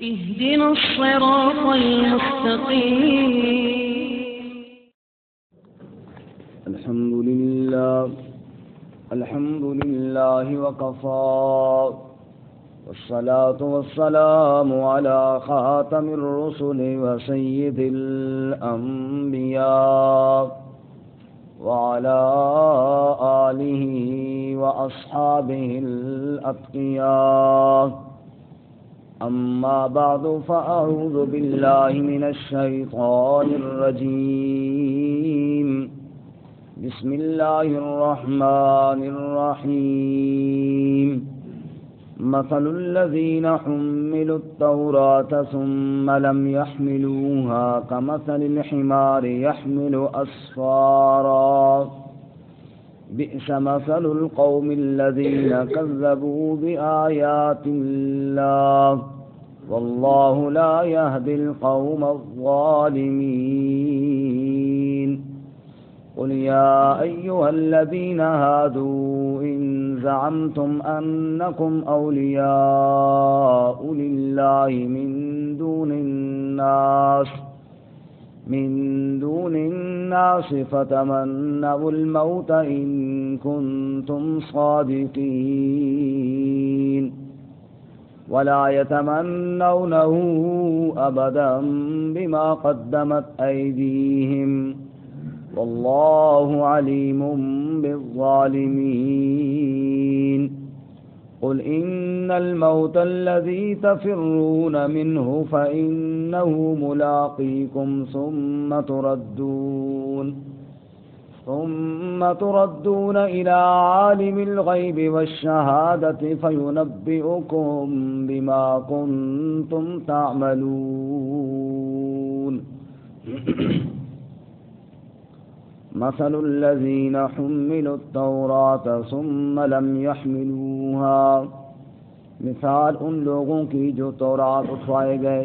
اهدنا الصراط المستقيم. الحمد لله وكفى والصلاة والسلام على خاتم الرسل وسيد الأنبياء وعلى آله وأصحابه الأتقياء. أما بعد فأعوذ بالله من الشيطان الرجيم. بسم الله الرحمن الرحيم. مثل الذين حملوا التوراة ثم لم يحملوها كمثل الحمار يحمل أسفارا بئس مثل القوم الذين كذبوا بآيات الله والله لا يهدي القوم الظالمين. قل يا أيها الذين هادوا إن زعمتم أنكم أولياء لله من دون الناس فتمنوا الموت إن كنتم صادقين ولا يتمنونه أبدا بما قدمت أيديهم والله عليم بالظالمين. قل إن الموت الذي تفرون منه فإنه ملاقيكم ثم تردون إلى عالم الغيب والشهادة فينبئكم بما كنتم تعملون. مثل الذين حملوا التوراة ثم لم يحملوها، مثال ان لوگوں کی جو تورات اٹھوائے گئے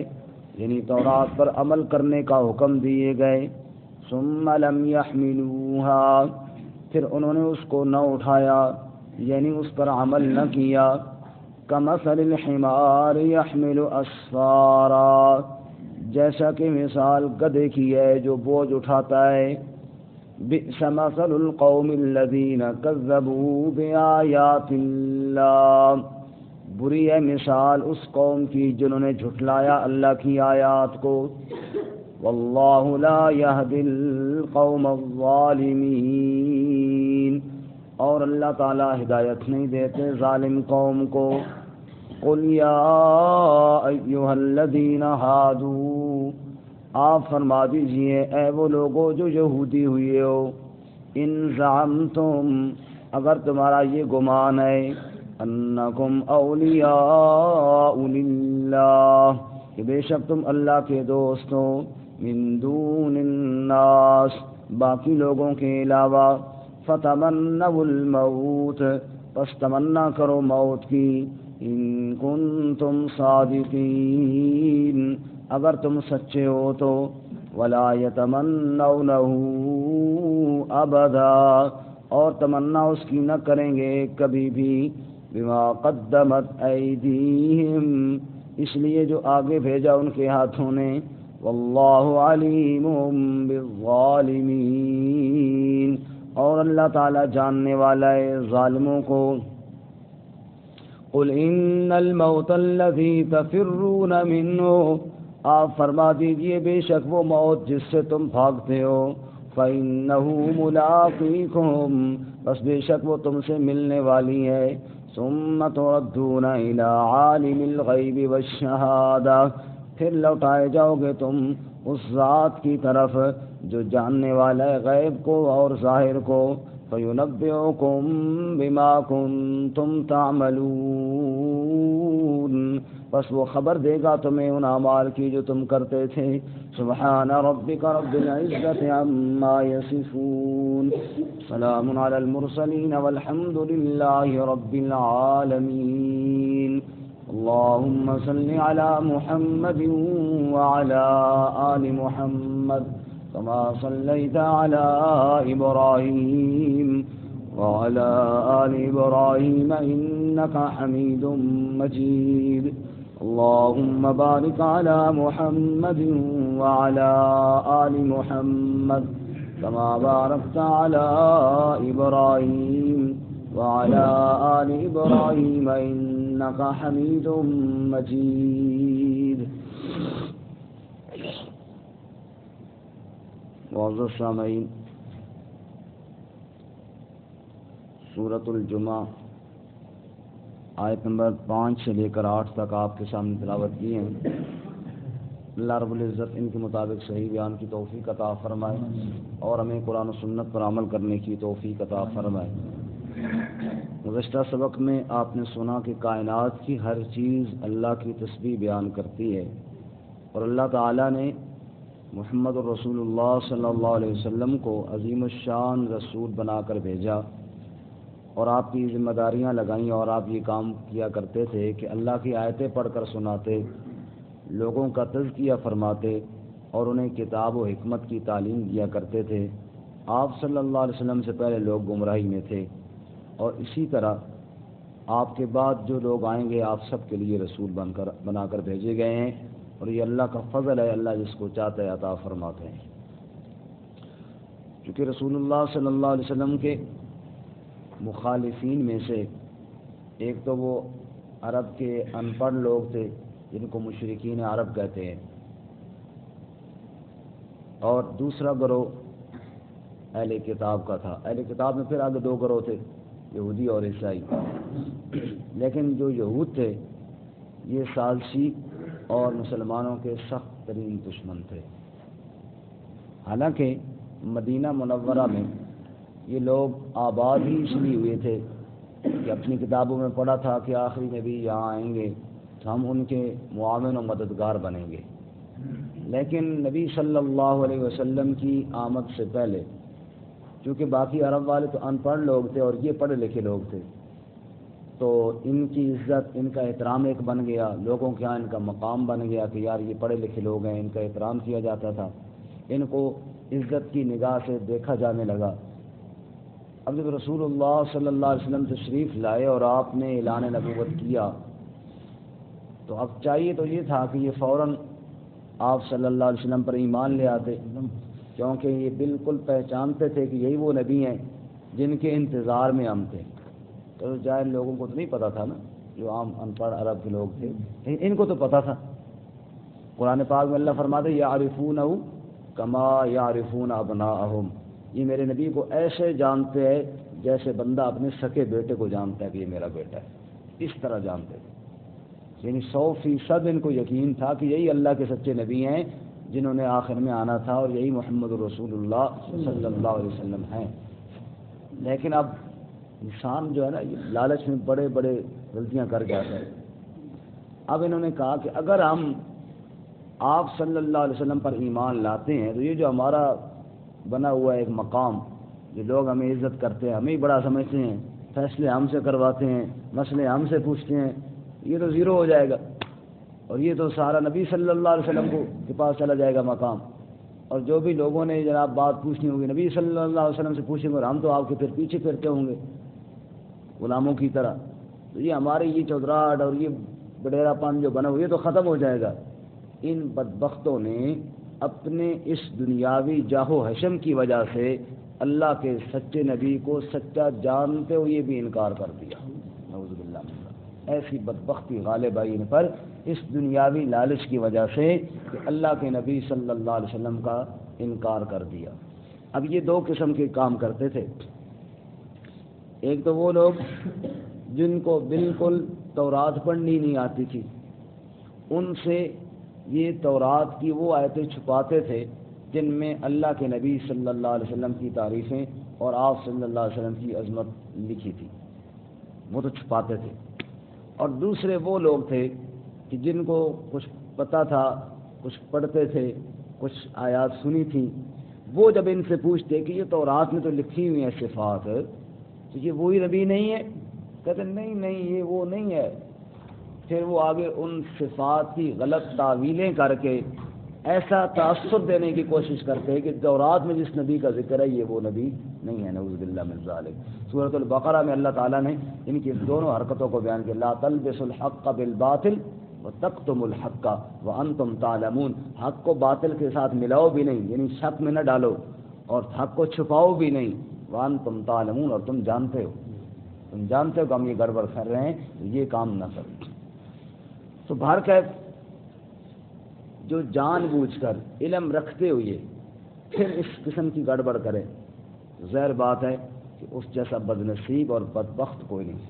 یعنی تورات پر عمل کرنے کا حکم دیے گئے، ثم لم يحملوها پھر انہوں نے اس کو نہ اٹھایا یعنی اس پر عمل نہ کیا، کمثل الحمار يحمل اسفارا جیسا کہ مثال گدھے کی ہے جو بوجھ اٹھاتا ہے، بئس مثل القوم الذين كذبوا بآيات الله بری ہے مثال اس قوم کی جنہوں نے جھٹلایا اللہ کی آیات کو، واللہ لا يهدي القوم الظالمین اور اللہ تعالی ہدایت نہیں دیتے ظالم قوم کو. قل یا ایھا الذین ھادوا آپ فرما دیجئے اے وہ لوگوں جو یہودی ہوئے ہو، ان زعمتم اگر تمہارا یہ گمان ہے، انکم اولیاء للہ کہ بے شک تم اللہ کے دوست ہو، من دون الناس باقی لوگوں کے علاوہ، فتمنوا الموت پس تمنا کرو موت کی، ان کنتم صادقین اگر تم سچے ہو تو، ولا یتمنونہ ابدا اور تمنا اس کی نہ کریں گے کبھی بھی، بما قدمت ایدیہم اس لیے جو آگے بھیجا ان کے ہاتھوں نے، واللہ علیم بالظالمین اور اللہ تعالی جاننے والا ہے ظالموں کو. قل ان الموت الذی تفرون منہ آپ فرما دیجئے بے شک وہ موت جس سے تم بھاگتے ہو، فإنہ ملاقیکم بس بے شک وہ تم سے ملنے والی ہے، ثم تردون الی عالم الغیب والشہادہ پھر لوٹائے جاؤ گے تم اس ذات کی طرف جو جاننے والا ہے غیب کو اور ظاہر کو، فینبئکم بما کنتم تعملون بس وہ خبر دے گا تمہیں ان اعمال کی جو تم کرتے تھے. سبحان ربک رب العزت عما یصفون، سلام علی المرسلین والحمد للہ رب العالمین. اللهم صل على محمد وعلى آل محمد كما صليت على إبراهيم وعلى آل إبراهيم إنك حميد مجيد. اللهم بارك على محمد وعلى آل محمد كما باركت على إبراهيم وعلى آل إبراهيم إنك حميد مجيد. معزز سامعین، سورۃ الجمعہ آیت نمبر 5 سے لے کر 8 تک آپ کے سامنے تلاوت کی ہیں. اللہ رب العزت ان کے مطابق صحیح بیان کی توفیق عطا فرمائے اور ہمیں قرآن و سنت پر عمل کرنے کی توفیق عطا فرمائے. گزشتہ سبق میں آپ نے سنا کہ کائنات کی ہر چیز اللہ کی تسبیح بیان کرتی ہے، اور اللہ تعالیٰ نے محمد الرسول اللہ صلی اللہ علیہ وسلم کو عظیم الشان رسول بنا کر بھیجا، اور آپ کی ذمہ داریاں لگائیں، اور آپ یہ کام کیا کرتے تھے کہ اللہ کی آیتیں پڑھ کر سناتے، لوگوں کا تزکیہ فرماتے اور انہیں کتاب و حکمت کی تعلیم دیا کرتے تھے. آپ صلی اللہ علیہ وسلم سے پہلے لوگ گمراہی میں تھے، اور اسی طرح آپ کے بعد جو لوگ آئیں گے آپ سب کے لیے رسول بنا کر بھیجے گئے ہیں، اور یہ اللہ کا فضل ہے، اللہ جس کو چاہتا ہے عطا فرماتے ہیں. چونکہ رسول اللہ صلی اللہ علیہ وسلم کے مخالفین میں سے ایک تو وہ عرب کے ان پڑھ لوگ تھے جن کو مشرکین عرب کہتے ہیں، اور دوسرا گروہ اہل کتاب کا تھا. اہل کتاب میں پھر آگے 2 گروہ تھے، یہودی اور عیسائی. لیکن جو یہود تھے یہ سازشی اور مسلمانوں کے سخت ترین دشمن تھے. حالانکہ مدینہ منورہ میں یہ لوگ آباد ہی اس لیے ہوئے تھے کہ اپنی کتابوں میں پڑھا تھا کہ آخری نبی یہاں آئیں گے تو ہم ان کے معاون و مددگار بنیں گے. لیکن نبی صلی اللہ علیہ وسلم کی آمد سے پہلے چونکہ باقی عرب والے تو ان پڑھ لوگ تھے اور یہ پڑھے لکھے لوگ تھے، تو ان کی عزت، ان کا احترام ایک بن گیا، لوگوں کے ہاں ان کا مقام بن گیا کہ یار یہ پڑھے لکھے لوگ ہیں، ان کا احترام کیا جاتا تھا، ان کو عزت کی نگاہ سے دیکھا جانے لگا. اب جب رسول اللہ صلی اللہ علیہ وسلم تشریف لائے اور آپ نے اعلان نبوت کیا تو اب چاہیے تو یہ تھا کہ یہ فوراً آپ صلی اللہ علیہ وسلم پر ایمان لے آتے، کیونکہ یہ بالکل پہچانتے تھے کہ یہی وہ نبی ہیں جن کے انتظار میں ہم تھے. تو جاہل لوگوں کو تو نہیں پتہ تھا نا، جو عام ان پڑھ عرب کے لوگ تھے، ان کو تو پتہ تھا. قرآن پاک میں اللہ فرماتے یعرفونہ کما یعرفون ابناءہم، یہ میرے نبی کو ایسے جانتے ہیں جیسے بندہ اپنے سکے بیٹے کو جانتا ہے کہ یہ میرا بیٹا ہے، اس طرح جانتے تھے. یعنی 100% ان کو یقین تھا کہ یہی اللہ کے سچے نبی ہیں جنہوں نے آخر میں آنا تھا، اور یہی محمد رسول اللہ صلی اللہ علیہ وسلم ہیں. لیکن اب انسان جو ہے نا یہ لالچ میں بڑے بڑے غلطیاں کر جاتا ہے. اب انہوں نے کہا کہ اگر ہم آپ صلی اللہ علیہ وسلم پر ایمان لاتے ہیں تو یہ جو ہمارا بنا ہوا ایک مقام، جو لوگ ہمیں عزت کرتے ہیں، ہمیں بڑا سمجھتے ہیں، فیصلے ہم سے کرواتے ہیں، مسئلے ہم سے پوچھتے ہیں، یہ تو زیرو ہو جائے گا، اور یہ تو سارا نبی صلی اللہ علیہ وسلم کے پاس چلا جائے گا مقام. اور جو بھی لوگوں نے جناب بات پوچھنی ہوگی نبی صلی اللہ علیہ وسلم سے پوچھیں گے، اور ہم تو آپ کے پھر پیچھے پھرتے ہوں گے غلاموں کی طرح. تو یہ ہمارے یہ چودراہٹ اور یہ بڈیرا پان جو بنا ہوا یہ تو ختم ہو جائے گا. ان بدبختوں نے اپنے اس دنیاوی جاہ و حشم کی وجہ سے اللہ کے سچے نبی کو سچا جانتے ہوئے بھی انکار کر دیا. نعوذ باللہ من ذلک. ایسی بدبختی غالب آئی ان پر اس دنیاوی لالچ کی وجہ سے کہ اللہ کے نبی صلی اللہ علیہ وسلم کا انکار کر دیا. اب یہ 2 قسم کے کام کرتے تھے. ایک تو وہ لوگ جن کو بالکل تورات پڑھنی نہیں آتی تھی، ان سے یہ تورات کی وہ آیتیں چھپاتے تھے جن میں اللہ کے نبی صلی اللہ علیہ وسلم کی تعریفیں اور آپ صلی اللہ علیہ وسلم کی عظمت لکھی تھی، وہ تو چھپاتے تھے. اور دوسرے وہ لوگ تھے کہ جن کو کچھ پتہ تھا، کچھ پڑھتے تھے، کچھ آیات سنی تھی، وہ جب ان سے پوچھتے کہ یہ تورات میں تو لکھی ہوئی ہیں صفات، تو یہ وہی نبی نہیں ہے؟ کہتے نہیں نہیں یہ وہ نہیں ہے. پھر وہ آگے ان صفات کی غلط تعویلیں کر کے ایسا تاثر دینے کی کوشش کرتے ہیں کہ تورات میں جس نبی کا ذکر ہے یہ وہ نبی نہیں ہے. نعوذ باللہ من ذالک. سورۃ البقرہ میں اللہ تعالیٰ نے ان کی دونوں حرکتوں کو بیان کیا. لا تلبسوا الحق بالباطل وَتَكْتُمُ الْحَقَّ وَأَنْتُمْ تَعْلَمُونَ، حق کو باطل کے ساتھ ملاؤ بھی نہیں، یعنی شک میں نہ ڈالو، اور حق کو چھپاؤ بھی نہیں، وَأَنْتُمْ تَعْلَمُونَ، اور تم جانتے ہو کہ ہم یہ گڑبڑ کر رہے ہیں، یہ کام نہ کرو۔ تو بہرکیف جو جان بوجھ کر علم رکھتے ہوئے پھر اس قسم کی گڑبڑ کرے، ظاہر بات ہے کہ اس جیسا بدنصیب اور بدبخت کوئی نہیں۔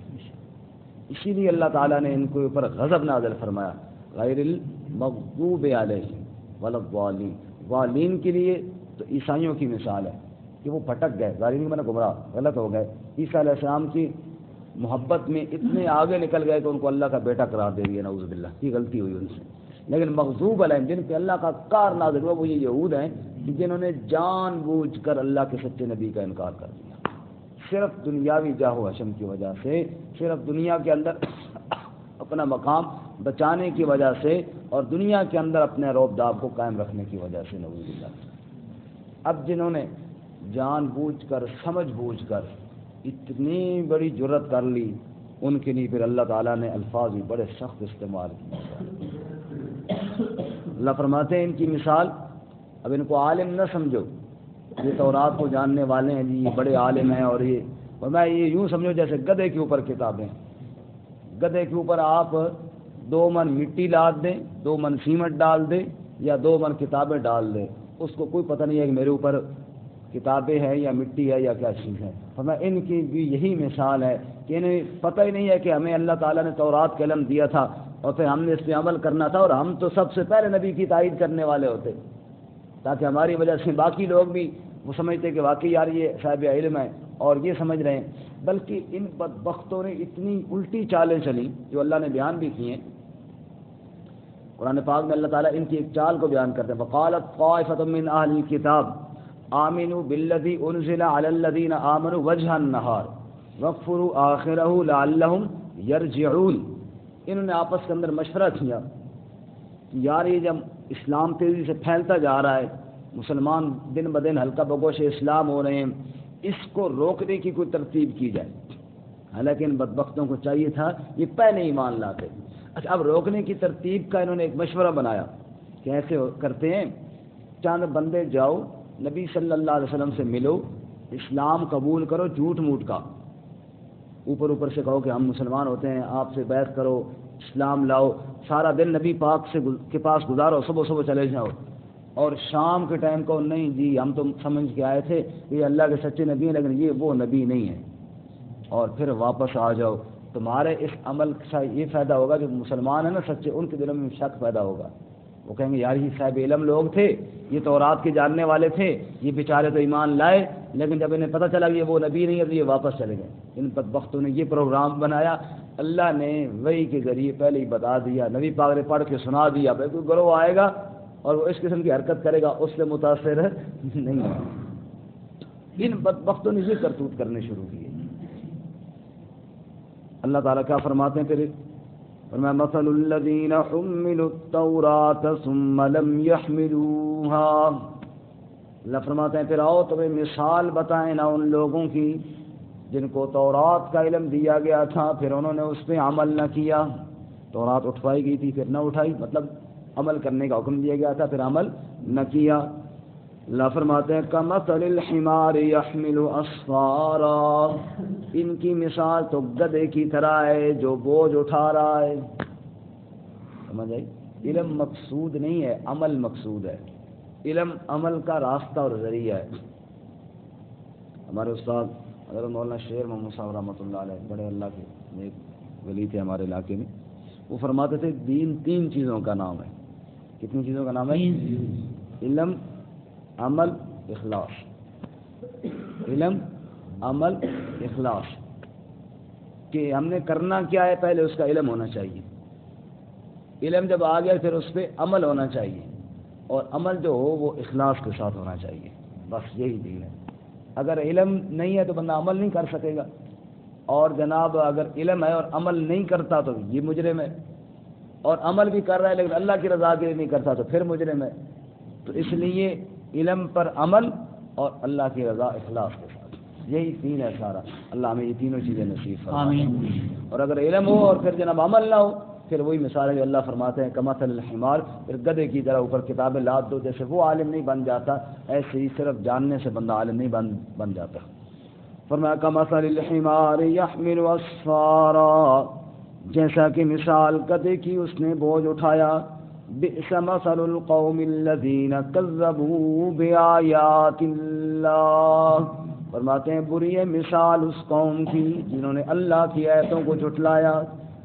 اسی لیے اللہ تعالیٰ نے ان کے اوپر غضب نازل فرمایا، غیر المغضوب علیہم ولا الضالین۔ ضالین کے لیے تو عیسائیوں کی مثال ہے کہ وہ بھٹک گئے، ظالین میں گمراہ غلط ہو گئے، عیسیٰ علیہ السلام کی محبت میں اتنے آگے نکل گئے کہ ان کو اللہ کا بیٹا قرار دے دیا، نعوذ باللہ، یہ غلطی ہوئی ان سے۔ لیکن مغضوب علیہم، جن پہ اللہ کا کار نازل ہوا، وہ یہ یہود ہیں کہ جنہوں نے جان بوجھ کر اللہ کے سچے نبی کا انکار کر دیا، صرف دنیاوی جاہ و حشم کی وجہ سے، صرف دنیا کے اندر اپنا مقام بچانے کی وجہ سے، اور دنیا کے اندر اپنے روب داب کو قائم رکھنے کی وجہ سے، نعوذ باللہ۔ اب جنہوں نے جان بوجھ کر سمجھ بوجھ کر اتنی بڑی جرت کر لی، ان کے لیے پھر اللہ تعالیٰ نے الفاظ بھی بڑے سخت استعمال کیے۔ اللہ فرماتے ہیں ان کی مثال، اب ان کو عالم نہ سمجھو، یہ تورات کو جاننے والے ہیں جی، یہ بڑے عالم ہیں، اور میں یہ یوں سمجھو جیسے گدھے کے اوپر کتابیں، گدھے کے اوپر آپ 2 من مٹی لاد دیں، 2 من سیمنٹ ڈال دیں، یا 2 من کتابیں ڈال دیں، اس کو کوئی پتہ نہیں ہے کہ میرے اوپر کتابیں ہیں یا مٹی ہے یا کیا چیز ہے۔ فرمایا ان کی بھی یہی مثال ہے کہ انہیں پتہ ہی نہیں ہے کہ ہمیں اللہ تعالیٰ نے تورات کا علم دیا تھا، اور پھر ہم نے اس پہ عمل کرنا تھا، اور ہم تو سب سے پہلے نبی کی تائید کرنے والے ہوتے، تاکہ ہماری وجہ سے باقی لوگ بھی وہ سمجھتے کہ واقعی یار یہ صاحب علم ہے اور یہ سمجھ رہے ہیں۔ بلکہ ان بدبختوں نے اتنی الٹی چالیں چلی جو اللہ نے بیان بھی کی ہیں قرآن پاک میں۔ اللہ تعالیٰ ان کی ایک چال کو بیان کرتے ہیں، وقالت طائفة من اہل الکتاب آمنوا بالذی انزل علی الذین آمنوا وجہ النہار واکفروا آخرہ لعلہم یرجعون۔ انہوں نے آپس کے اندر مشورہ کیا کہ یار یہ جب اسلام تیزی سے پھیلتا جا رہا ہے، مسلمان دن بدن ہلکا بگوش اسلام ہو رہے ہیں، اس کو روکنے کی کوئی ترتیب کی جائے۔ حالانکہ ان بدبختوں کو چاہیے تھا یہ پہلے ایمان لاتے۔ اچھا، اب روکنے کی ترتیب کا انہوں نے ایک مشورہ بنایا کہ ایسے کرتے ہیں، چند بندے جاؤ نبی صلی اللہ علیہ وسلم سے ملو، اسلام قبول کرو جھوٹ موٹ کا، اوپر سے کہو کہ ہم مسلمان ہوتے ہیں، آپ سے بیعت کرو، اسلام لاؤ، سارا دن نبی پاک کے پاس گزارو، صبح چلے جاؤ، اور شام کے ٹائم کو نہیں جی ہم تو سمجھ کے آئے تھے یہ اللہ کے سچے نبی ہیں، لیکن یہ وہ نبی نہیں ہے، اور پھر واپس آ جاؤ۔ تمہارے اس عمل سے یہ فائدہ ہوگا جو مسلمان ہیں نا سچے، ان کے دلوں میں شک پیدا ہوگا، وہ کہیں گے یار یہ صاحب علم لوگ تھے، یہ تورات کے جاننے والے تھے، یہ بیچارے تو ایمان لائے، لیکن جب انہیں پتہ چلا کہ یہ وہ نبی نہیں ہے تو یہ واپس چلے گئے۔ ان بدبختوں نے یہ پروگرام بنایا، اللہ نے وحی کے ذریعے پہلے ہی بتا دیا، نبی پاک نے پڑھ کے سنا دیا، بھائی کوئی گروہ آئے گا اور وہ اس قسم کی حرکت کرے گا، اس سے متاثر نہیں ہے۔ ان بدبختوں نے یہ کرتوت کرنے شروع کیے۔ اللہ تعالیٰ کیا فرماتے ہیں پھر؟ فرمایا مثل الذین حملوا التوراۃ ثم لم يحملوها۔ اللہ فرماتے ہیں پھر آؤ تمہیں مثال بتائیں نہ ان لوگوں کی جن کو تورات کا علم دیا گیا تھا پھر انہوں نے اس پہ عمل نہ کیا۔ تورات اٹھوائی گئی تھی پھر نہ اٹھائی، مطلب عمل کرنے کا حکم دیا گیا تھا پھر عمل نہ کیا۔ اللہ فرماتے ہیں کمثل الحمار يحمل اسفارا، ان کی مثال تو گدھے کی طرح ہے جو بوجھ اٹھا رہا ہے۔ سمجھ آئی؟ علم مقصود نہیں ہے، عمل مقصود ہے۔ علم عمل کا راستہ اور ذریعہ ہے۔ ہمارے استاد حضرت مولانا شیر محمد صاحب رحمۃ اللہ علیہ، بڑے اللہ کے ایک ولی تھے ہمارے علاقے میں، وہ فرماتے تھے دین 3 چیزوں کا نام ہے۔ کتنی چیزوں کا نام ہے؟ علم، عمل، اخلاص۔ علم، عمل، اخلاص، کہ ہم نے کرنا کیا ہے پہلے اس کا علم ہونا چاہیے، علم جب آ گیا پھر اس پہ عمل ہونا چاہیے، اور عمل جو ہو وہ اخلاص کے ساتھ ہونا چاہیے، بس یہی دین ہے۔ اگر علم نہیں ہے تو بندہ عمل نہیں کر سکے گا، اور جناب اگر علم ہے اور عمل نہیں کرتا تو یہ مجرم ہے، اور عمل بھی کر رہا ہے لیکن اللہ کی رضا کے لیے نہیں کرتا تو پھر مجرم ہے۔ تو اس لیے علم پر عمل اور اللہ کی رضا اخلاص کے ساتھ، یہی دین ہے سارا۔ اللہ ہمیں یہ تینوں چیزیں نصیب فرمائے۔ اور اگر علم ہو اور پھر جناب عمل نہ ہو پھر وہی مثال ہے جو اللہ فرماتے ہیں کمثل الحمار، پھر گدھے کی طرح اوپر کتابیں لاد دو، جیسے وہ عالم نہیں بن جاتا ایسے ہی صرف جاننے سے بندہ عالم نہیں بن جاتا. فرمایا کمثل الحمار يحمل اسفارا، جیسا کہ مثال گدھے کی اس نے بوجھ اٹھایا. بئس مثل القوم الذين كذبوا بآيات اللہ، فرماتے ہیں بری ہے مثال اس قوم کی جنہوں نے اللہ کی آیتوں کو جھٹلایا.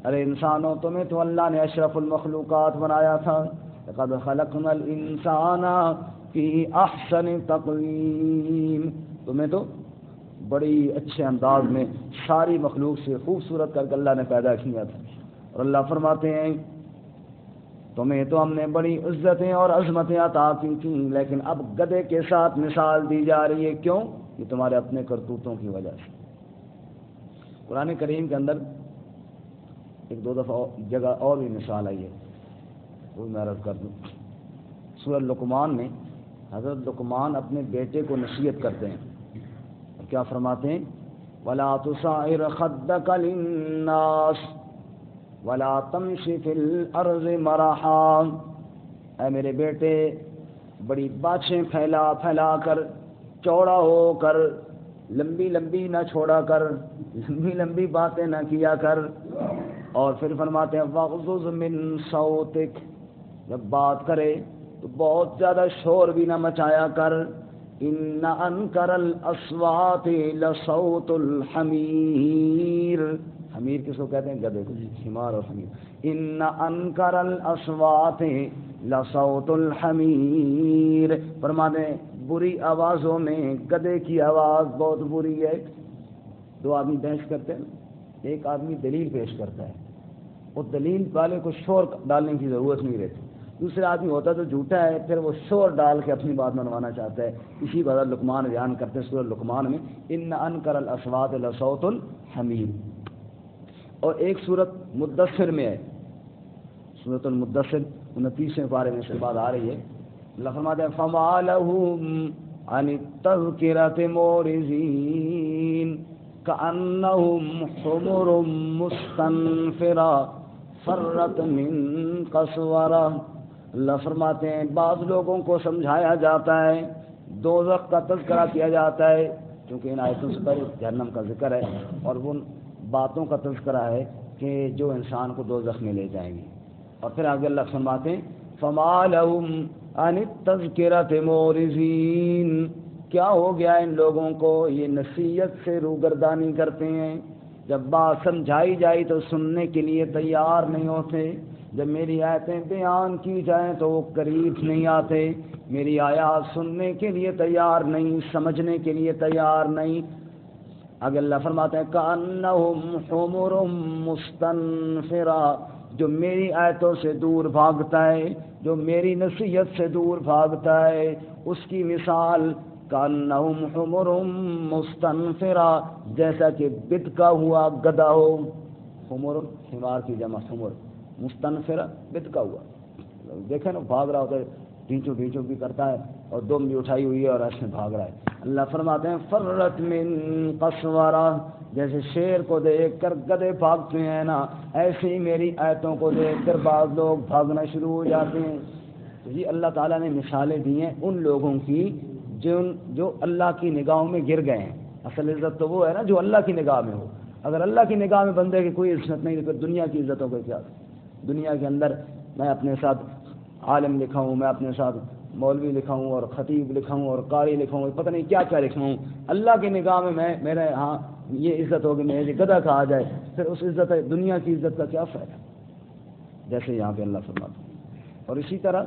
ارے انسانوں تمہیں تو اللہ نے اشرف المخلوقات بنایا تھا. لقد خلقنا الانسان فی احسن تقویم، تمہیں تو بڑی اچھے انداز میں ساری مخلوق سے خوبصورت کر کے اللہ نے پیدا کیا تھا. اور اللہ فرماتے ہیں تمہیں تو ہم نے بڑی عزتیں اور عظمتیں عطا کی تھیں، لیکن اب گدھے کے ساتھ مثال دی جا رہی ہے. کیوں؟ یہ تمہارے اپنے کرتوتوں کی وجہ سے. قرآن کریم کے اندر ایک دو دفعہ جگہ اور بھی مثال آئی ہے، وہ میں عرض کر دوں. سورہ لقمان میں حضرت لقمان اپنے بیٹے کو نصیحت کرتے ہیں اور کیا فرماتے ہیں؟ وَلَا تُصَعِّرْ خَدَّكَ لِلنَّاسِ وَلَا تَمْشِ فِي الْأَرْضِ مَرَحًا، اے میرے بیٹے بڑی باتیں پھیلا کر، چوڑا ہو کر، لمبی لمبی نہ چھوڑا کر، لمبی لمبی باتیں نہ کیا کر. اور پھر فرماتے ہیں وَاغْضُضْ مِنْ صَوْتِكَ، جب بات کرے تو بہت زیادہ شور بھی نہ مچایا کر. إِنَّ أَنْكَرَ الْأَصْوَاتِ لَصَوْتُ الْحَمِيرِ، حمیر کس کو کہتے ہیں؟ گدھے کو، حمار اور حمیر. إِنَّ أَنْكَرَ الْأَصْوَاتِ لَصَوْتُ الْحَمِيرِ، فرماتے ہیں بری آوازوں میں گدھے کی آواز بہت بری ہے. دو آدمی بحث کرتے ہیں، ایک آدمی دلیل پیش کرتا ہے، وہ دلیل والے کو شور ڈالنے کی ضرورت نہیں رہتی. دوسرا آدمی ہوتا تو جھوٹا ہے، پھر وہ شور ڈال کے اپنی بات منوانا چاہتا ہے. اسی بات لقمان بیان کرتے ہیں سورہ لقمان میں ان انکر الاصوات لصوت الحمیر. اور ایک سورت مدثر میں ہے، سورۃ المدثر 29ویں پارے میں اس کے بعد آ رہی ہے. اللہ فرماتے ہیں فما لهم عن التذکرة معرضین كأنهم حمر مستنفرة فرت من قسورة. اللہ فرماتے ہیں بعض لوگوں کو سمجھایا جاتا ہے، دوزخ کا تذکرہ کیا جاتا ہے، کیونکہ ان آیتوں سے پہلے جہنم کا ذکر ہے، اور وہ باتوں کا تذکرہ ہے کہ جو انسان کو دوزخ میں لے جائیں گی. اور پھر آگے اللہ فرماتے ہیں فما لهم عن التذکرة معرضین، کیا ہو گیا ان لوگوں کو، یہ نصیحت سے روگردانی کرتے ہیں. جب بات سمجھائی جائی تو سننے کے لیے تیار نہیں ہوتے، جب میری آیتیں بیان کی جائیں تو وہ قریب نہیں آتے، میری آیات سننے کے لیے تیار نہیں، سمجھنے کے لیے تیار نہیں. اگر اللہ فرماتے ہیں کأنہم حمر مستنفرہ، جو میری آیتوں سے دور بھاگتا ہے، جو میری نصیحت سے دور بھاگتا ہے، اس کی مثال کأنہم حمر مستنفرہ، جیسا کہ بتکا ہوا گدھا ہو. حمر حمار کی جمع حمر، مستنفرہ بتکا ہوا. دیکھیں نا بھاگ رہا ہوتا ہے، ڈھینچو ڈھینچو بھی کرتا ہے اور دم بھی اٹھائی ہوئی ہے اور ایسے بھاگ رہا ہے. اللہ فرماتے ہیں فرت من قسورہ، جیسے شیر کو دیکھ کر گدھے بھاگتے ہیں نا، ایسے ہی میری آیتوں کو دیکھ کر بعض لوگ بھاگنا شروع ہو جاتے ہیں. تو یہ اللہ تعالیٰ نے مثالیں دی ہیں ان لوگوں کی جو اللہ کی نگاہوں میں گر گئے ہیں. اصل عزت تو وہ ہے نا جو اللہ کی نگاہ میں ہو. اگر اللہ کی نگاہ میں بندے کی کوئی عزت نہیں تو پھر دنیا کی عزتوں کا کیا؟ دنیا کے اندر میں اپنے ساتھ عالم لکھا ہوں، میں اپنے ساتھ مولوی لکھا ہوں اور خطیب لکھا ہوں اور قاری لکھا ہوں، پتہ نہیں کیا کیا لکھا ہوں. اللہ کی نگاہ میں میرے ہاں یہ عزت ہوگی، میرے گدھا کہا جائے، پھر اس عزت دنیا کی عزت کا کیا فائدہ؟ جیسے یہاں پہ اللہ فرماتے ہیں. اور اسی طرح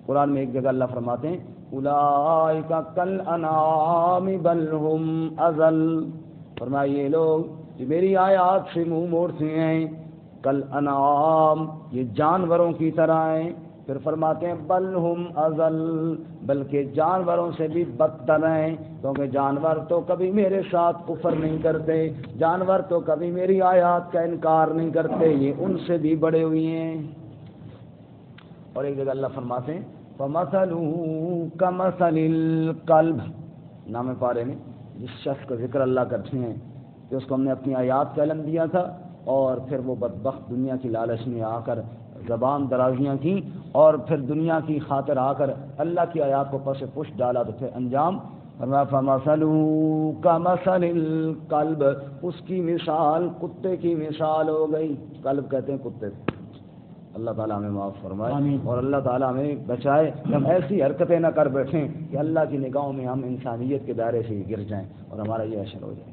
قرآن میں ایک جگہ اللہ فرماتے ہیں اولئک کالانعام بل ہم اضل، فرمایا یہ لوگ جو میری آیات سے منہ موڑتے ہیں کالانعام، یہ جانوروں کی طرح ہیں. پھر فرماتے ہیں بل ہم اضل، بلکہ جانوروں سے بھی بدتر ہیں، کیونکہ جانور تو کبھی میرے ساتھ کفر نہیں کرتے، جانور تو کبھی میری آیات کا انکار نہیں کرتے، یہ ان سے بھی بڑے ہوئے ہیں. اور ایک جگہ اللہ فرماتے ہیں فَمَثَلُهُ كَمَثَلِ الْقَلْبِ، نام پارے میں جس شخص کا ذکر اللہ کرتے ہیں کہ اس کو ہم نے اپنی آیات کا علم دیا تھا، اور پھر وہ بدبخت دنیا کی لالچ میں آ کر زبان درازیاں کی اور پھر دنیا کی خاطر آ کر اللہ کی آیات کو پس پش ڈالا، تو پھر انجام فَمَثَلُهُ كَمَثَلِ الْكَلْبِ، اس کی مثال کتے کی مثال ہو گئی۔ کلب کہتے ہیں کتے، اللہ تعالیٰ ہمیں معاف فرمائے اور اللہ تعالیٰ ہمیں بچائے کہ ہم ایسی حرکتیں نہ کر بیٹھیں کہ اللہ کی نگاہوں میں ہم انسانیت کے دائرے سے گر جائیں اور ہمارا یہ حشر ہو جائے۔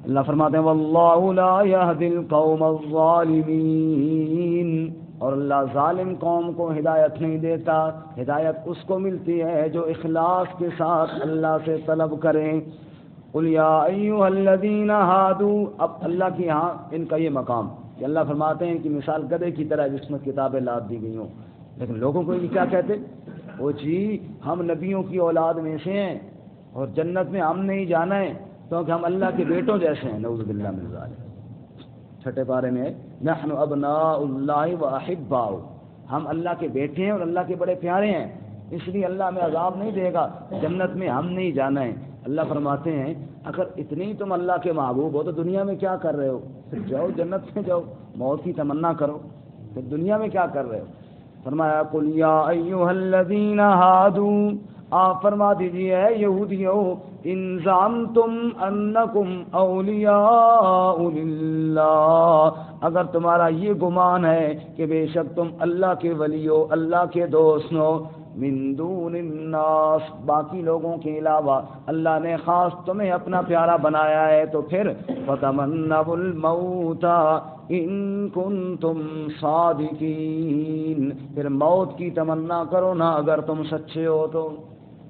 اللہ فرماتے ہیں وَاللَّهُ لَا يَهْدِي الْقَوْمَ الظَّالِمِينَ، اور اللہ ظالم قوم کو ہدایت نہیں دیتا، ہدایت اس کو ملتی ہے جو اخلاص کے ساتھ اللہ سے طلب کریں۔ قُلْ يَا أَيُّهَا الَّذِينَ هَادُوا، اب اللہ کی یہاں ان کا یہ مقام کہ اللہ فرماتے ہیں کہ مثال گدھے کی طرح جس میں کتابیں لاد دی گئی ہوں، لیکن لوگوں کو یہ کیا کہتے؟ وہ جی ہم نبیوں کی اولاد میں سے ہیں اور جنت میں ہم نہیں جانا ہے کیونکہ ہم اللہ کے بیٹوں جیسے ہیں، نعوذ باللہ من ذالک۔ چھٹے پارے میں نحن ابناء اللہ و احباؤ، ہم اللہ کے بیٹے ہیں اور اللہ کے بڑے پیارے ہیں، اس لیے اللہ ہمیں عذاب نہیں دے گا، جنت میں ہم نہیں جانا ہے۔ اللہ فرماتے ہیں اگر اتنی تم اللہ کے محبوب ہو تو دنیا میں کیا کر رہے ہو؟ پھر جاؤ جنت میں جاؤ، موت کی تمنا کرو، پھر دنیا میں کیا کر رہے ہو؟ فرمایا قل یا ایھا الذین ہادوا، آپ فرما دیجیے اے یہودیوں، ان زعمتم انکم اولیاء للہ، اگر تمہارا یہ گمان ہے کہ بے شک تم اللہ کے ولی ہو، اللہ کے دوست ہو، من دون الناس، باقی لوگوں کے علاوہ اللہ نے خاص تمہیں اپنا پیارا بنایا ہے، تو پھر فتمنوا الموت ان کنتم صادقین، پھر موت کی تمنا کرو نا اگر تم سچے ہو تو۔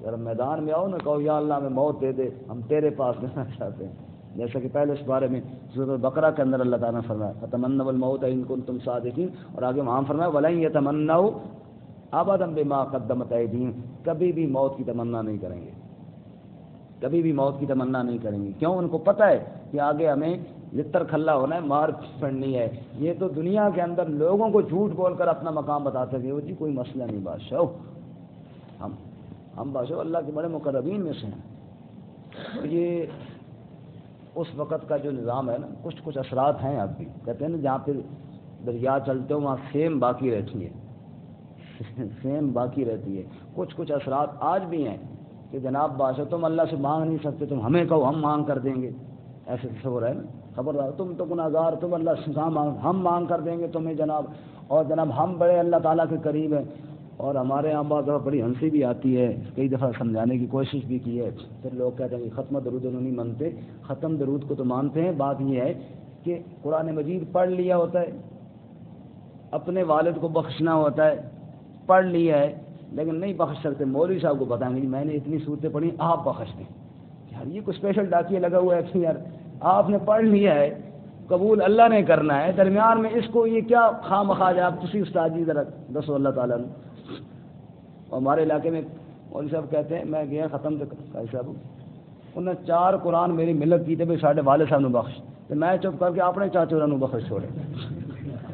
اگر میدان میں آؤ نا کہو یا اللہ ہمیں موت دے دے، ہم تیرے پاس رہنا چاہتے ہیں، جیسا کہ پہلے اس بارے میں سورۃ البقرہ کے اندر اللہ تعالیٰ نے فرمایا فتمنوا الموت ان کنتم صادقین، اور آگے وہاں فرمایا ولن یتمنوا ابدا بما قدمت ایدیہم، کبھی بھی موت کی تمنا نہیں کریں گے، کبھی بھی موت کی تمنا نہیں کریں گے۔ کیوں؟ ان کو پتہ ہے کہ آگے ہمیں لتر کھلا ہونا ہے، مار پڑنی ہے۔ یہ تو دنیا کے اندر لوگوں کو جھوٹ بول کر اپنا مقام بتاتے تھے، وہ جی کوئی مسئلہ نہیں بادشاہ، ہم بادشاہ اللہ کے بڑے مقربین میں سے ہیں۔ یہ اس وقت کا جو نظام ہے نا، کچھ اثرات ہیں اب بھی، کہتے ہیں نا جہاں پہ دریا چلتے ہو وہاں سیم باقی رہتی ہے، سیم باقی رہتی ہے۔ کچھ اثرات آج بھی ہیں کہ جناب بادشاہ تم اللہ سے مانگ نہیں سکتے، تم ہمیں کہو ہم مانگ کر دیں گے، ایسے تصور ہے نا، خبردار تم تو گناہگار، تم اللہ سے کہاں مانگ، ہم مانگ کر دیں گے تمہیں جناب، اور جناب ہم بڑے اللہ تعالیٰ کے قریب ہیں۔ اور ہمارے یہاں بعض دفعہ بڑی ہنسی بھی آتی ہے، کئی دفعہ سمجھانے کی کوشش بھی کی ہے، پھر لوگ کہتے ہیں کہ ختم درود انہوں نہیں مانتے، ختم درود کو تو مانتے ہیں، بات یہ ہے کہ قرآن مجید پڑھ لیا ہوتا ہے، اپنے والد کو بخشنا ہوتا ہے، پڑھ لیا ہے لیکن نہیں بخش سکتے، مولوی صاحب کو بتائیں گے جی میں نے اتنی صورتیں پڑھی آپ بخش دیں، یار یہ کوئی اسپیشل ڈاکیہ لگا ہوا ہے کہ یار آپ نے پڑھ لیا ہے، قبول اللہ نے کرنا ہے، درمیان میں اس کو یہ کیا خواہ مخواہ آپ کسی استاد جی ذرا دسو اللہ تعالیٰ نے۔ ہمارے علاقے میں مولوی صاحب کہتے ہیں میں گیا ختم صاحب انہوں نے 4 قرآن میری ملت کی تھے بھی ساڈے والد صاحب نے بخش، تو میں چپ کر کے اپنے چاچو نے بخش چھوڑے،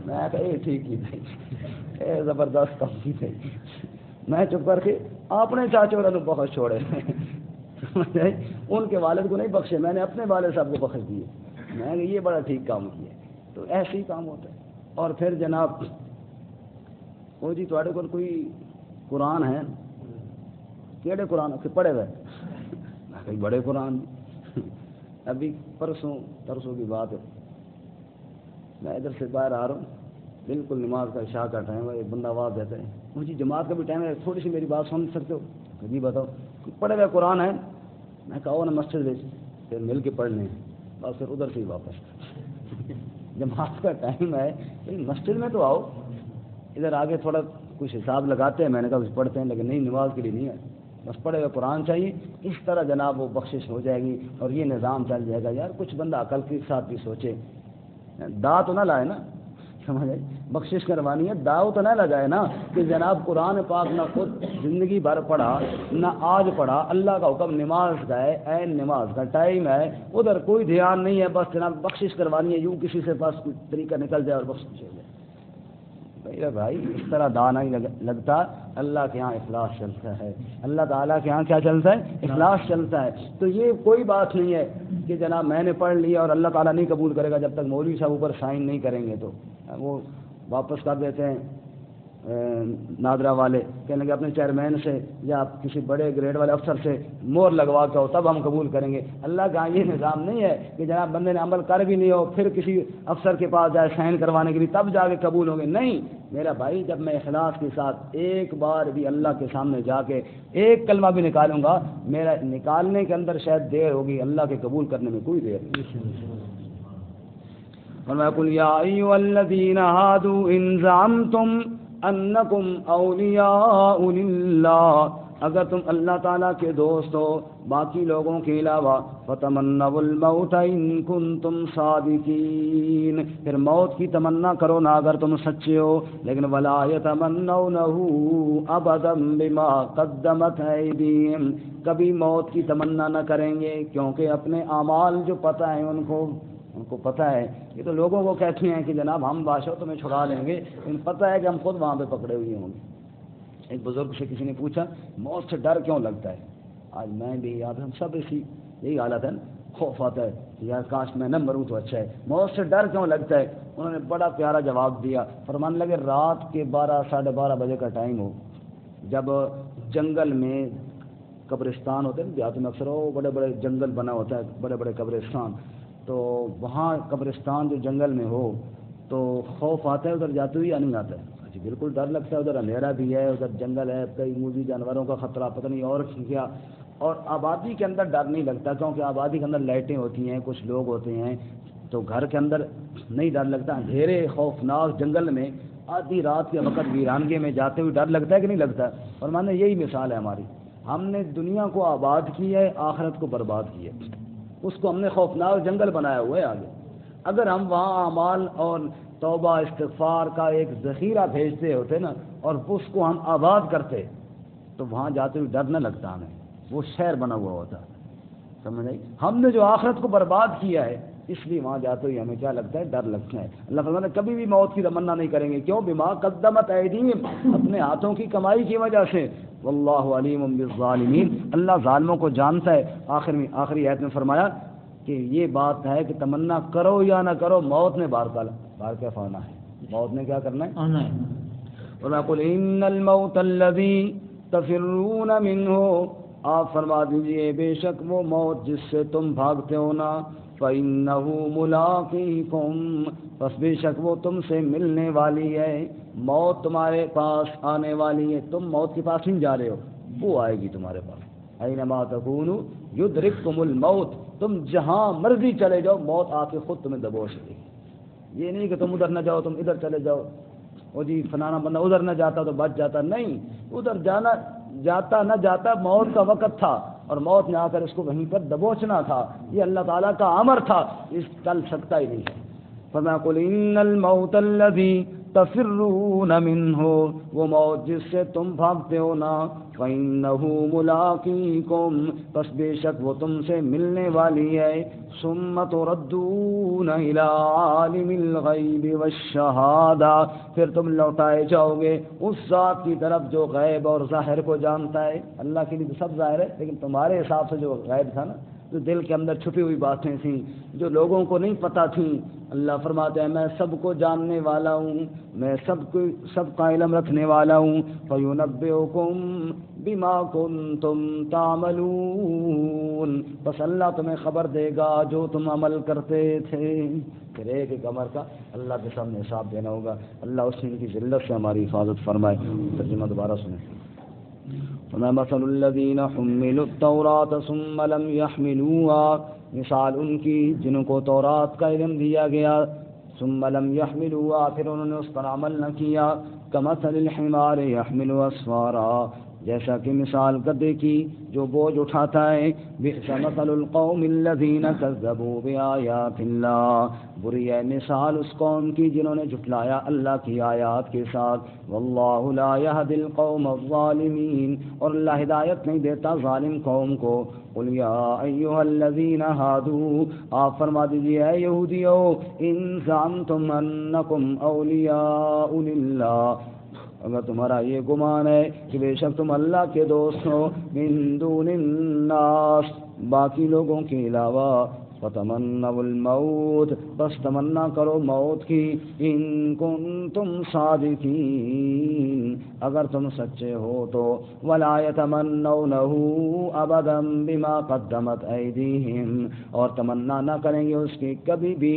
میں کہ ٹھیک ہی تھی، اے زبردست کام کی تھی، میں چپ کر کے اپنے چاچو نے بخش چھوڑے، ان کے والد کو نہیں بخشے، میں نے اپنے والد صاحب کو بخش دیے، میں نے یہ بڑا ٹھیک کام کیا۔ تو ایسے ہی کام ہوتا ہے۔ اور پھر جناب وہ جی تھوڑے کو کوئی قرآن ہے، کیڑے قرآن کے پڑھے ہوئے؟ میں کہیں بڑے قرآن، ابھی پرسوں کی بات ہے، میں ادھر سے باہر آ رہا ہوں، بالکل نماز کا عشاء کا ٹائم ہے، ایک بندہ آواز دیتا ہے مجھے جماعت کا بھی ٹائم ہے، تھوڑی سی میری بات سن سکتے ہو؟ جی بتاؤ، پڑھے ہوئے قرآن ہے؟ میں کہا نا مسجد میں پھر مل کے پڑھ لیں، بس پھر ادھر سے ہی واپس، جماعت کا ٹائم ہے مسجد میں تو آؤ، ادھر آگے تھوڑا کچھ حساب لگاتے ہیں، میں نے کہا کچھ پڑھتے ہیں لیکن نہیں نماز کے لیے نہیں ہے، بس پڑھے ہوئے قرآن چاہیے، اس طرح جناب وہ بخشش ہو جائے گی اور یہ نظام چل جائے گا۔ یار کچھ بندہ عقل کے ساتھ بھی سوچے، دا تو نہ لائے نا، سمجھ آئی؟ بخشش کروانی ہے، داؤ تو نہ لگائے نا کہ جناب قرآن پاک نہ خود زندگی بھر پڑھا نہ آج پڑھا، اللہ کا حکم نماز کا ہے، عین نماز کا ٹائم ہے، ادھر کوئی دھیان نہیں ہے، بس جناب بخشش کروانی ہے، یوں کسی سے پاس کوئی طریقہ نکل جائے اور بخشش ہو جائے۔ میرے بھائی اس طرح دانا ہی لگتا، اللہ کے ہاں اخلاص چلتا ہے، اللہ تعالیٰ کے ہاں کیا چلتا ہے؟ اخلاص چلتا ہے۔ تو یہ کوئی بات نہیں ہے کہ جناب میں نے پڑھ لیا اور اللہ تعالیٰ نہیں قبول کرے گا جب تک مولوی صاحب اوپر سائن نہیں کریں گے، تو وہ واپس کر دیتے ہیں۔ نادرا والے کہنے لگے اپنے چیئرمین سے یا کسی بڑے گریڈ والے افسر سے مور لگوا کے ہو تب ہم قبول کریں گے۔ اللہ کا یہ نظام نہیں ہے کہ جناب بندے نے عمل کر بھی نہیں ہو پھر کسی افسر کے پاس جائے سائن کروانے کے لیے تب جا کے قبول ہوں گے۔ نہیں میرا بھائی، جب میں اخلاص کے ساتھ ایک بار بھی اللہ کے سامنے جا کے ایک کلمہ بھی نکالوں گا، میرا نکالنے کے اندر شاید دیر ہوگی، اللہ کے قبول کرنے میں کوئی دیر نہیں۔ قل یا ایھا الذین ھادوا ان زعمتم انکم اولیاء للہ، اگر تم اللہ تعالیٰ کے دوست ہو باقی لوگوں کے علاوہ، فتمنوا الموت ان کنتم صادقین، پھر موت کی تمنا کرو نا اگر تم سچے ہو، لیکن ولا یتمنونہ ابدا بما قدمت ایدیہم، کبھی موت کی تمنا نہ کریں گے کیونکہ اپنے اعمال جو پتہ ہیں ان کو پتہ ہے۔ یہ تو لوگوں کو کہتے ہیں کہ جناب ہم بادشاہ تمہیں چھڑا لیں گے، لیکن پتہ ہے کہ ہم خود وہاں پہ پکڑے ہوئے ہوں گے۔ ایک بزرگ سے کسی نے پوچھا موت سے ڈر کیوں لگتا ہے؟ آج میں بھی یاد ہم سب اسی یہی حالت ہے نا، خوف آتا ہے یار کاش میں نہ مروں تو اچھا ہے۔ موت سے ڈر کیوں لگتا ہے؟ انہوں نے بڑا پیارا جواب دیا، فرمانے لگے رات کے 12 ساڑھے 12 بجے کا ٹائم ہو، جب جنگل میں قبرستان ہوتے ہیں دیہات میں اکثر وہ بڑے بڑے جنگل بنا ہوتا ہے، بڑے بڑے قبرستان، تو وہاں قبرستان جو جنگل میں ہو تو خوف آتا ہے ادھر جاتے ہوئے یا نہیں آتا ہے؟ جی بالکل ڈر لگتا ہے، ادھر اندھیرا بھی ہے، ادھر جنگل ہے، کئی موذی جانوروں کا خطرہ پتہ نہیں اور کیا۔ اور آبادی کے اندر ڈر نہیں لگتا کیونکہ آبادی کے اندر لائٹیں ہوتی ہیں، کچھ لوگ ہوتے ہیں، تو گھر کے اندر نہیں ڈر لگتا۔ اندھیرے خوفناک جنگل میں آدھی رات کے وقت ویرانگے میں جاتے ہوئے ڈر لگتا ہے کہ نہیں لگتا؟ اور مانے یہی مثال ہے ہماری، ہم نے دنیا کو آباد کی ہے، آخرت کو برباد کی ہے، اس کو ہم نے خوفناک جنگل بنایا ہوا ہے آگے۔ اگر ہم وہاں اعمال اور توبہ استغفار کا ایک ذخیرہ بھیجتے ہوتے نا اور اس کو ہم آباد کرتے تو وہاں جاتے ہوئے ڈر نہ لگتا ہمیں، وہ شہر بنا ہوا ہوتا۔ سمجھ آئی؟ ہم نے جو آخرت کو برباد کیا ہے اس لیے وہاں جاتے ہوئے ہمیں کیا لگتا ہے؟ ڈر لگتا ہے۔ اللہ فرماتا ہے کبھی بھی موت کی تمنا نہیں کریں گے، کیوں؟ بما قدمت ایدیہم، اپنے ہاتھوں کی کمائی کی وجہ سے۔ واللہ علیم بالظالمین، اللہ ظالموں کو جانتا ہے۔ آخری آیت میں فرمایا کہ یہ بات ہے کہ تمنا کرو یا نہ کرو، موت نے بار کیا آنا ہے، موت نے کیا کرنا ہے؟ آنا ہے۔ وَقُلْ إِنَّ الْمَوْتَ الَّذِي تَفِرُّونَ مِنْهُ، آپ فرما دیجئے بے شک وہ موت جس سے تم بھاگتے ہو نا، فَإِنَّهُ مُلَاقِيكُمْ، بس بے شک وہ تم سے ملنے والی ہے، موت تمہارے پاس آنے والی ہے، تم موت کے پاس نہیں جا رہے ہو، وہ آئے گی تمہارے پاس۔ اَيْنَمَا تَكُونُوا يُدْرِكْكُمُ الْمَوْتُ، تم جہاں مرضی چلے جاؤ موت آ کے خود تمہیں دبوچ لے گی۔ یہ نہیں کہ تم ادھر نہ جاؤ تم ادھر چلے جاؤ، وہ جی فلانا بندہ ادھر نہ جاتا تو بچ جاتا، نہیں، ادھر جانا جاتا نہ جاتا موت کا وقت تھا اور موت نے آ کر اس کو وہیں پر دبوچنا تھا، یہ اللہ تعالیٰ کا امر تھا، اس ٹل سکتا ہی نہیں ہے۔ فَقُلْ إِنَّ الْمَوْتَ الَّذِي تَفِرُّونَ مِنْهُ، وہ موت جس سے تم بھاگتے ہو نا، فَإِنَّهُ مُلَاقِيكُمْ، پس بے شک وہ تم سے ملنے والی ہے، ثُمَّ تُرَدُّونَ إِلَىٰ عَالِمِ الْغَيْبِ وَالشَّهَادَةِ، پھر تم لوٹائے جاؤ گے اس ذات کی طرف جو غیب اور ظاہر کو جانتا ہے۔ اللہ کے لیے تو سب ظاہر ہے، لیکن تمہارے حساب سے جو غیب تھا نا، جو دل کے اندر چھپی ہوئی باتیں تھیں جو لوگوں کو نہیں پتہ تھیں، اللہ فرماتے ہیں میں سب کو جاننے والا ہوں، میں سب کا علم رکھنے والا ہوں۔ فَيُنَبِّئُكُم بِمَا كُنتُمْ تَعْمَلُونَ، بس اللہ تمہیں خبر دے گا جو تم عمل کرتے تھے۔ پھر ایک عمر کا اللہ کے سامنے حساب دینا ہوگا۔ اللہ اس دن کی ذلت سے ہماری حفاظت فرمائے۔ ترجمہ دوبارہ سنیں۔ وَمَا مَثَلُ الَّذِينَ حُمِّلُوا التَّوْرَاةَ ثُمَّ لَمْ يَحْمِلُوهَا، مثال ان کی جن کو تورات کا علم دیا گیا ثم لم يحملوها، پھر انہوں نے اس پر عمل نہ کیا، كَمَثَلِ الْحِمَارِ يَحْمِلُ أَسْفَارًا، جیسا کہ مثال کر دیکھی جو بوجھ اٹھاتا ہے. بئس مثل القوم الذین کذبوا بآیات اللہ، بری ہے مثال اس قوم کی جنہوں نے جھٹلایا اللہ کی آیات کے ساتھ. واللہ لا یہدی القوم الظالمین، اور اللہ ہدایت نہیں دیتا ظالم قوم کو. قل یا ایھا الذین ھادوا، آپ فرما دیجیے اے یہودیو، ان زعمتم انکم اولیاء للہ، اگر تمہارا یہ گمان ہے کہ بے شک تم اللہ کے دوست ہو، من دون الناس، باقی لوگوں کے علاوہ، فتمنوا الموت، بس تمنا کرو موت کی، ان کنتم صادقین، اگر تم سچے ہو تو. ولا يتمنونه ابدا بما قدمت ایدیہم، اور تمنا نہ کریں گے اس کی کبھی بھی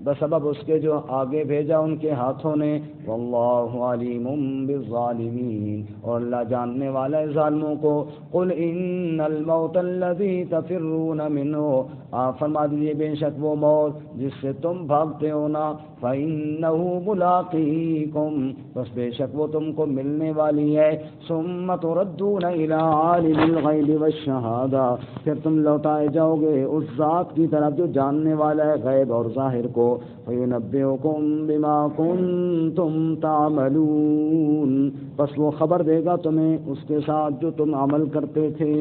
بسبب اس کے جو آگے بھیجا ان کے ہاتھوں نے. واللہ علیم بالظالمین، اور اللہ جاننے والا ہے ظالموں کو. قل ان الموت الذی تفرون منہ، آپ فرما دیجیے بے شک وہ موت جس سے تم بھاگتے ہو نا، فإنہ ملاقیکم، بس بے شک وہ تم کو ملنے والی ہے. ثم تردون الی عالم الغیب والشہادہ، پھر تم لوٹائے جاؤ گے اس ذات کی طرف جو جاننے والا ہے غیب اور ظاہر کو. فَيُنَبِّئُكُم بِمَا كُنتُمْ تَعْمَلُونَ، بس وہ خبر دے گا تمہیں اس کے ساتھ جو تم عمل کرتے تھے.